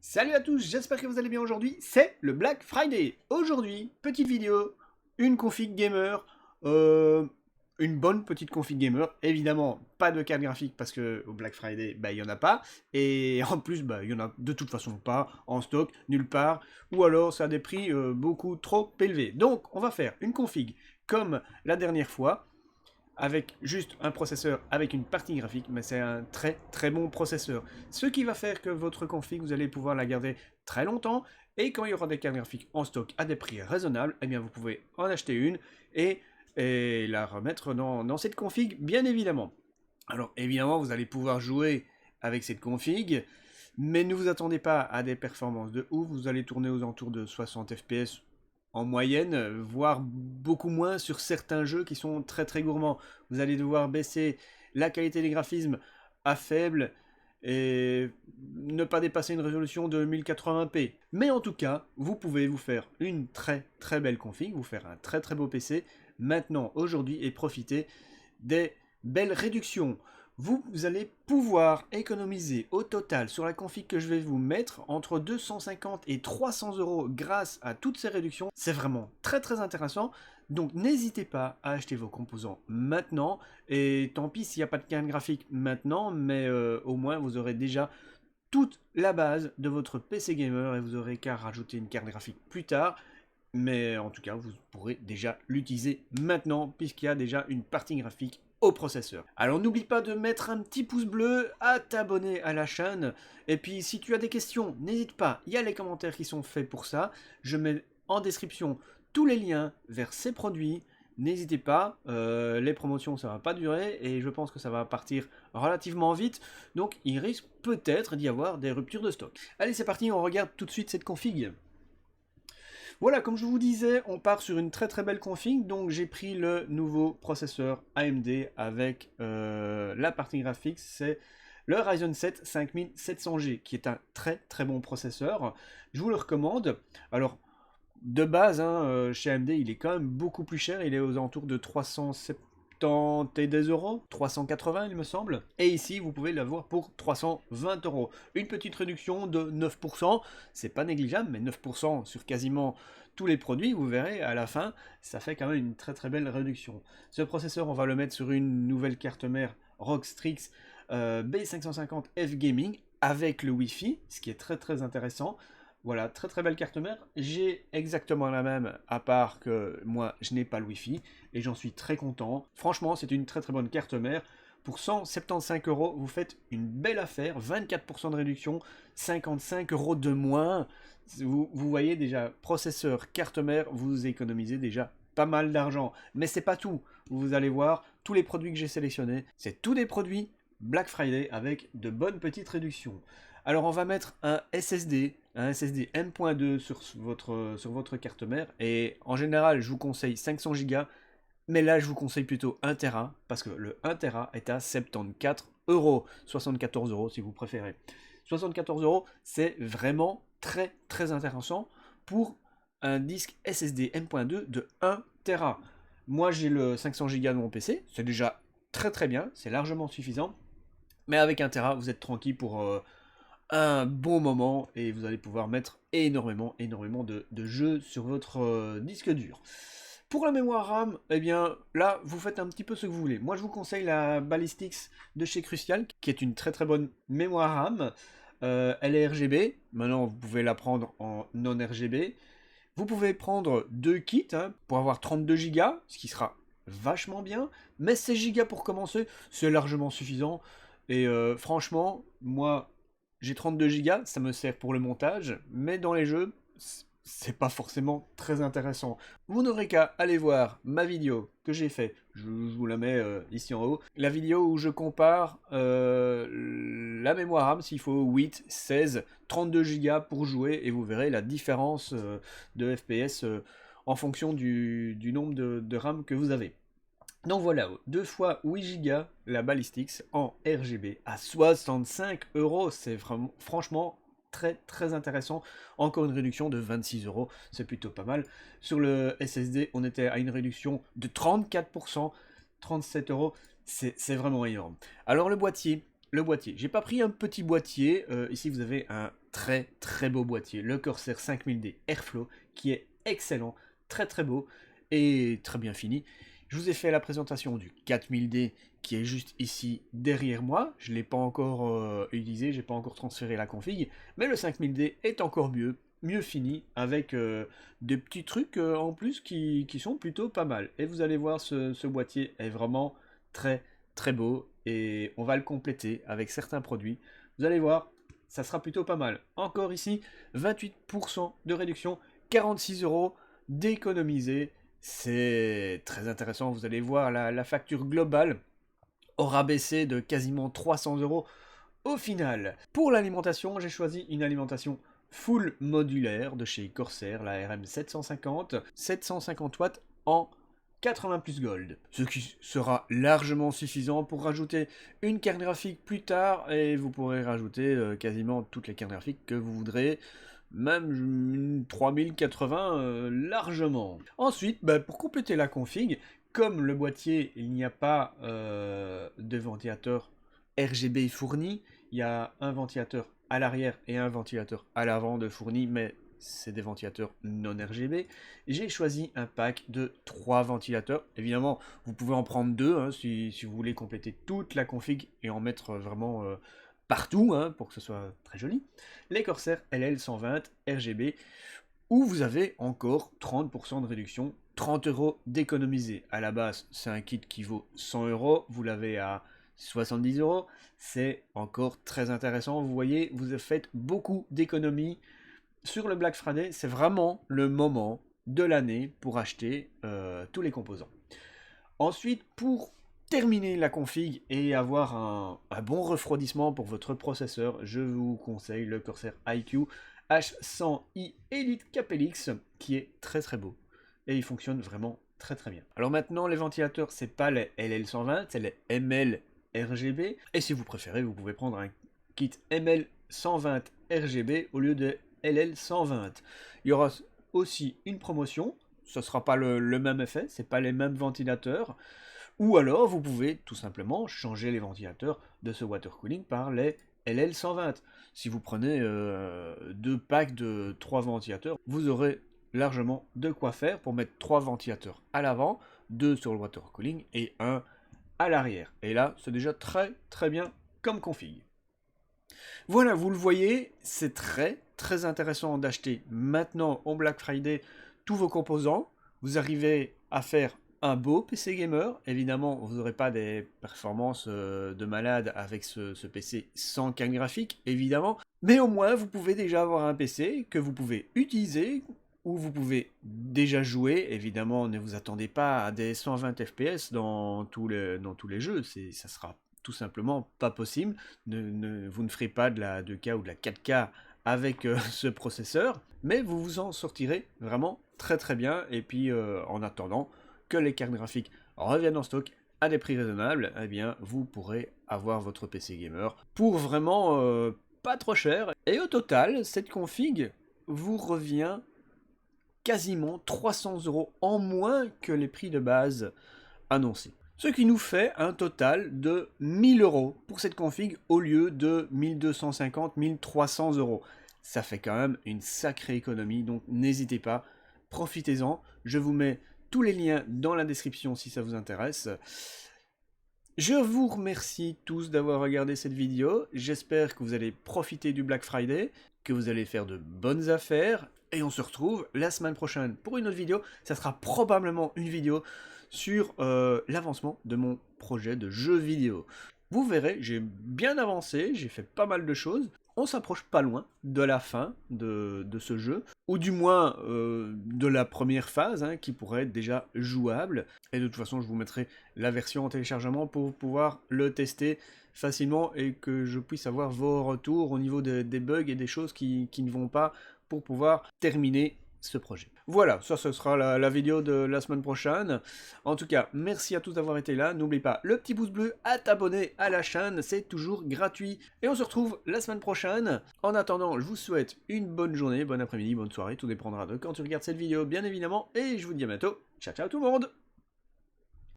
Salut à tous, j'espère que vous allez bien aujourd'hui, c'est le Black Friday. Aujourd'hui, petite vidéo, une config gamer, une bonne petite config gamer, évidemment pas de carte graphique parce que au Black Friday, il y en a pas, et en plus, il y en a de toute façon pas en stock, nulle part, ou alors c'est à des prix beaucoup trop élevés. Donc on va faire une config comme la dernière fois, avec juste un processeur avec une partie graphique, mais c'est un très très bon processeur. Ce qui va faire que votre config, vous allez pouvoir la garder très longtemps, et quand il y aura des cartes graphiques en stock à des prix raisonnables, eh bien vous pouvez en acheter une et la remettre dans cette config, bien évidemment. Alors évidemment, vous allez pouvoir jouer avec cette config, mais ne vous attendez pas à des performances de ouf, vous allez tourner aux alentours de 60 FPS en moyenne, voire beaucoup moins sur certains jeux qui sont très très gourmands. Vous allez devoir baisser la qualité des graphismes à faible et ne pas dépasser une résolution de 1080p. Mais en tout cas, vous pouvez vous faire une très très belle config, vous faire un très très beau PC maintenant, aujourd'hui, et profiter des belles réductions. Vous allez pouvoir économiser au total sur la config que je vais vous mettre entre 250 et 300 euros grâce à toutes ces réductions. C'est vraiment très très intéressant. Donc n'hésitez pas à acheter vos composants maintenant. Et tant pis s'il n'y a pas de carte graphique maintenant, mais au moins vous aurez déjà toute la base de votre PC gamer et vous aurez qu'à rajouter une carte graphique plus tard. Mais en tout cas, vous pourrez déjà l'utiliser maintenant puisqu'il y a déjà une partie graphique au processeur. Alors n'oublie pas de mettre un petit pouce bleu, à t'abonner à la chaîne. Et puis si tu as des questions, n'hésite pas, il y a les commentaires qui sont faits pour ça. Je mets en description tous les liens vers ces produits. N'hésitez pas, les promotions ça va pas durer et je pense que ça va partir relativement vite. Donc il risque peut-être d'y avoir des ruptures de stock. Allez c'est parti, on regarde tout de suite cette config. Voilà, comme je vous disais, on part sur une très très belle config, donc j'ai pris le nouveau processeur AMD avec la partie graphique, c'est le Ryzen 7 5700G, qui est un très très bon processeur. Je vous le recommande. Alors, de base, hein, chez AMD, il est quand même beaucoup plus cher, il est aux alentours de 370 euros, 380 il me semble. Et ici, vous pouvez l'avoir pour 320 euros. Une petite réduction de 9%, c'est pas négligeable, mais 9% sur quasiment tous les produits, vous verrez, à la fin, ça fait quand même une très très belle réduction. Ce processeur, on va le mettre sur une nouvelle carte mère ROG Strix B550F Gaming avec le Wi-Fi, ce qui est très très intéressant. Voilà, très très belle carte mère. J'ai exactement la même, à part que moi, je n'ai pas le Wi-Fi, et j'en suis très content. Franchement, c'est une très très bonne carte mère. Pour 175 euros, vous faites une belle affaire, 24% de réduction, 55 euros de moins. Vous voyez déjà, processeur, carte mère, vous économisez déjà pas mal d'argent. Mais c'est pas tout. Vous allez voir, tous les produits que j'ai sélectionnés, c'est tous des produits Black Friday avec de bonnes petites réductions. Alors on va mettre un SSD M.2 sur votre carte mère. Et en général, je vous conseille 500 Go. Mais là, je vous conseille plutôt 1 Tera. Parce que le 1 Tera est à 74 euros. 74 euros si vous préférez. 74 euros, c'est vraiment très très intéressant pour un disque SSD M.2 de 1 Tera. Moi, j'ai le 500 Go de mon PC. C'est déjà très très bien. C'est largement suffisant. Mais avec 1 Tera, vous êtes tranquille pour un bon moment et vous allez pouvoir mettre énormément de jeux sur votre disque dur. Pour la mémoire RAM, eh bien là vous faites un petit peu ce que vous voulez. Moi je vous conseille la Ballistix de chez Crucial qui est une très très bonne mémoire RAM. Elle est RGB, maintenant vous pouvez la prendre en non RGB. Vous pouvez prendre deux kits hein, pour avoir 32 Go, ce qui sera vachement bien, mais 16 Go pour commencer, c'est largement suffisant. Et franchement, moi, j'ai 32 Go, ça me sert pour le montage, mais dans les jeux, c'est pas forcément très intéressant. Vous n'aurez qu'à aller voir ma vidéo que j'ai fait, je vous la mets ici en haut, la vidéo où je compare la mémoire RAM s'il faut 8, 16, 32 Go pour jouer et vous verrez la différence de FPS en fonction du nombre de RAM que vous avez. Donc voilà, 2 fois 8 Go la Ballistix en RGB à 65 euros. C'est vraiment, franchement très très intéressant. Encore une réduction de 26 euros, c'est plutôt pas mal. Sur le SSD, on était à une réduction de 34%, 37 euros. C'est vraiment énorme. Alors le boîtier, le boîtier. J'ai pas pris un petit boîtier, ici vous avez un très très beau boîtier, le Corsair 5000D Airflow, qui est excellent, très très beau et très bien fini. Je vous ai fait la présentation du 4000D qui est juste ici derrière moi. Je ne l'ai pas encore utilisé, j'ai pas encore transféré la config, mais le 5000D est encore mieux fini, avec des petits trucs en plus qui sont plutôt pas mal. Et vous allez voir, ce boîtier est vraiment très très beau et on va le compléter avec certains produits. Vous allez voir, ça sera plutôt pas mal. Encore ici, 28% de réduction, 46 € d'économiser. C'est très intéressant, vous allez voir, la facture globale aura baissé de quasiment 300 € au final. Pour l'alimentation, j'ai choisi une alimentation full modulaire de chez Corsair, la RM750, 750 watts en 80 plus gold, ce qui sera largement suffisant pour rajouter une carte graphique plus tard, et vous pourrez rajouter quasiment toutes les cartes graphiques que vous voudrez, même une 3080 largement. Ensuite, pour compléter la config, comme le boîtier, il n'y a pas de ventilateur RGB fourni, il y a un ventilateur à l'arrière et un ventilateur à l'avant de fourni, mais c'est des ventilateurs non RGB. J'ai choisi un pack de 3 ventilateurs. Évidemment, vous pouvez en prendre 2 hein, si vous voulez compléter toute la config et en mettre vraiment partout hein, pour que ce soit très joli. Les Corsair LL120 RGB, où vous avez encore 30% de réduction, 30 € d'économiser. À la base, c'est un kit qui vaut 100 €, vous l'avez à 70 €, c'est encore très intéressant. Vous voyez, vous faites beaucoup d'économies sur le Black Friday. C'est vraiment le moment de l'année pour acheter tous les composants. Ensuite, pour terminer la config et avoir un bon refroidissement pour votre processeur, je vous conseille le Corsair iCUE H100i Elite Capelix, qui est très très beau et il fonctionne vraiment très très bien. Alors maintenant, les ventilateurs, c'est pas les LL120, c'est les ML RGB, et si vous préférez, vous pouvez prendre un kit ML120 RGB au lieu de LL120. Il y aura aussi une promotion, ce ne sera pas le même effet, c'est pas les mêmes ventilateurs, ou alors vous pouvez tout simplement changer les ventilateurs de ce water cooling par les LL120. Si vous prenez 2 packs de 3 ventilateurs, vous aurez largement de quoi faire pour mettre 3 ventilateurs à l'avant, 2 sur le water cooling et 1 à l'arrière. Et là, c'est déjà très très bien comme config. Voilà, vous le voyez, c'est très très intéressant d'acheter maintenant au Black Friday tous vos composants. Vous arrivez à faire un beau PC gamer. Évidemment, vous n'aurez pas des performances de malade avec ce PC sans carte graphique, évidemment. Mais au moins, vous pouvez déjà avoir un PC que vous pouvez utiliser, où vous pouvez déjà jouer. Évidemment, ne vous attendez pas à des 120 FPS dans tous les jeux. Ça sera tout simplement pas possible. Vous ne ferez pas de la 2K ou de la 4K avec ce processeur, mais vous vous en sortirez vraiment très très bien. Et puis en attendant que les cartes graphiques reviennent en stock à des prix raisonnables, eh bien vous pourrez avoir votre PC gamer pour vraiment pas trop cher. Et au total, cette config vous revient quasiment 300 € en moins que les prix de base annoncés. Ce qui nous fait un total de 1000 € pour cette config au lieu de 1250-1300 €. Ça fait quand même une sacrée économie, donc n'hésitez pas, profitez-en. Je vous mets tous les liens dans la description si ça vous intéresse. Je vous remercie tous d'avoir regardé cette vidéo. J'espère que vous allez profiter du Black Friday, que vous allez faire de bonnes affaires. Et on se retrouve la semaine prochaine pour une autre vidéo. Ça sera probablement une vidéo sur l'avancement de mon projet de jeu vidéo. Vous verrez, j'ai bien avancé, j'ai fait pas mal de choses. On s'approche pas loin de la fin de ce jeu, ou du moins de la première phase, hein, qui pourrait être déjà jouable. Et de toute façon, je vous mettrai la version en téléchargement pour pouvoir le tester facilement et que je puisse avoir vos retours au niveau des bugs et des choses qui ne vont pas pour pouvoir terminer ce projet. Voilà, ça ce sera la vidéo de la semaine prochaine. En tout cas, merci à tous d'avoir été là. N'oublie pas le petit pouce bleu, à t'abonner à la chaîne, c'est toujours gratuit. Et on se retrouve la semaine prochaine. En attendant, je vous souhaite une bonne journée, bon après-midi, bonne soirée, tout dépendra de quand tu regardes cette vidéo, bien évidemment. Et je vous dis à bientôt. Ciao, ciao tout le monde!